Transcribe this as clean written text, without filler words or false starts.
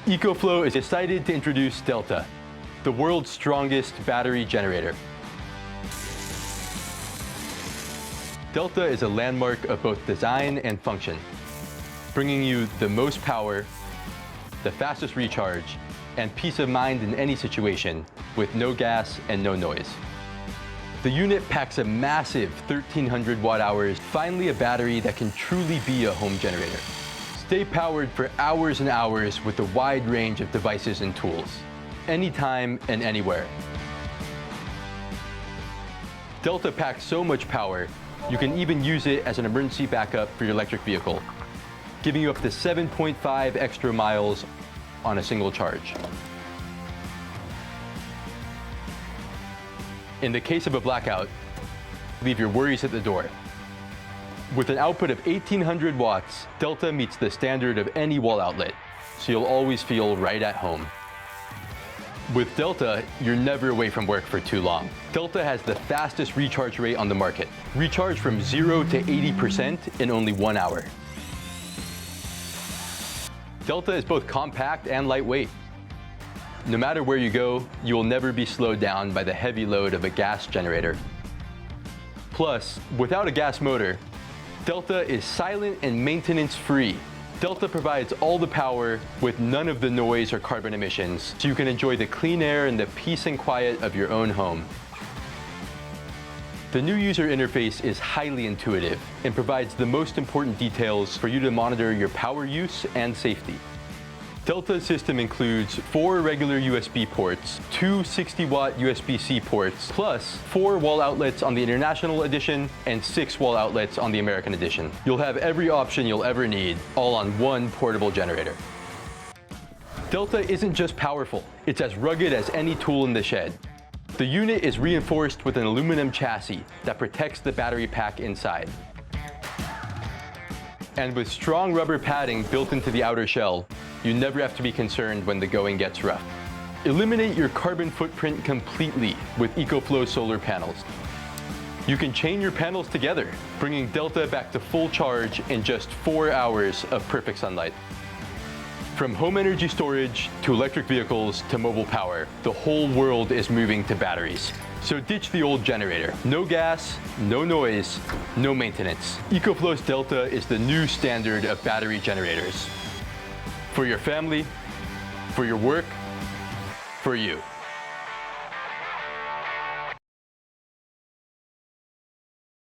EcoFlow is excited to introduce Delta, the world's strongest battery generator. Delta is a landmark of both design and function, bringing you the most power, the fastest recharge, and peace of mind in any situation with no gas and no noise. The unit packs a massive 1,300 watt-hours, finally a battery that can truly be a home generator. Stay powered for hours and hours with a wide range of devices and tools, anytime and anywhere. Delta packs so much power, you can even use it as an emergency backup for your electric vehicle, giving you up to 7.5 extra miles on a single charge. In the case of a blackout, leave your worries at the door. With an output of 1,800 watts, Delta meets the standard of any wall outlet, so you'll always feel right at home. With Delta, you're never away from work for too long. Delta has the fastest recharge rate on the market. Recharge from 0 to 80% in only 1 hour. Delta is both compact and lightweight. No matter where you go, you will never be slowed down by the heavy load of a gas generator. Plus, without a gas motor, Delta is silent and maintenance-free. Delta provides all the power with none of the noise or carbon emissions, so you can enjoy the clean air and the peace and quiet of your own home. The new user interface is highly intuitive and provides the most important details for you to monitor your power use and safety. Delta's system includes 4 regular USB ports, 2 60-watt USB-C ports, plus 4 wall outlets on the International Edition and 6 wall outlets on the American Edition. You'll have every option you'll ever need, all on one portable generator. Delta isn't just powerful, it's as rugged as any tool in the shed. The unit is reinforced with an aluminum chassis that protects the battery pack inside. And with strong rubber padding built into the outer shell, you never have to be concerned when the going gets rough. Eliminate your carbon footprint completely with EcoFlow solar panels. You can chain your panels together, bringing Delta back to full charge in just 4 hours of perfect sunlight. From home energy storage to electric vehicles to mobile power, the whole world is moving to batteries. So ditch the old generator. No gas, no noise, no maintenance. EcoFlow's Delta is the new standard of battery generators. For your family, for your work, for you.